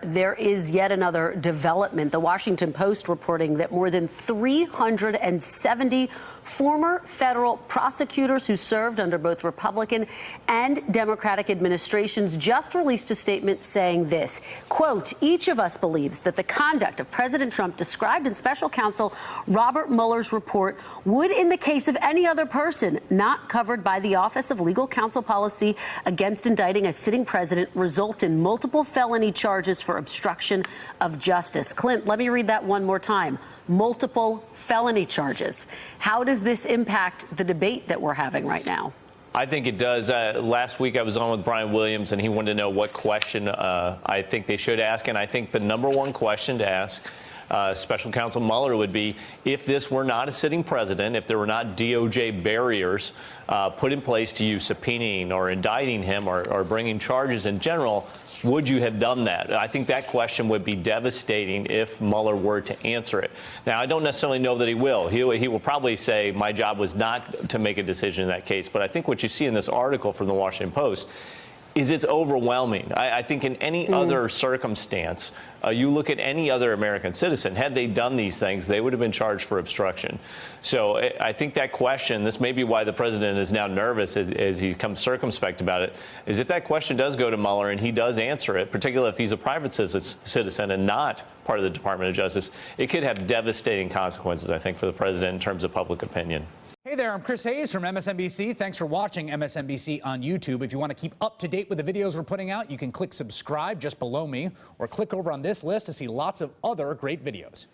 There is yet another development. The Washington Post reporting that more than 370 former federal prosecutors who served under both Republican and Democratic administrations just released a statement saying this, quote, each of us believes that the conduct of President Trump described in special counsel Robert Mueller's report would, in the case of any other person not covered by the Office of Legal Counsel policy against indicting a sitting president, result in multiple felony charges for obstruction of justice. Clint, let me read that one more time. Multiple felony charges. How does this impact the debate that we're having right now? I think it does. Last week I was on with Brian Williams, and he wanted to know what question I think they should ask. And I think the number one question to ask Special Counsel Mueller would be, if this were not a sitting president, if there were not DOJ barriers put in place to you subpoenaing or indicting him or bringing charges in general, would you have done that? I think that question would be devastating if Mueller were to answer it. Now, I don't necessarily know that he will. He will probably say my job was not to make a decision in that case. But I think what you see in this article from the Washington Post is it's overwhelming. I think in any other circumstance, you look at any other American citizen, had they done these things, they would have been charged for obstruction. So I think that question, this may be why the president is now nervous as he comes circumspect about it, is if that question does go to Mueller and he does answer it, particularly if he's a private citizen and not part of the Department of Justice, it could have devastating consequences, I think, for the president in terms of public opinion. Hey there, I'm Chris Hayes from MSNBC. Thanks for watching MSNBC on YouTube. If you want to keep up to date with the videos we're putting out, you can click subscribe just below me or click over on this list to see lots of other great videos.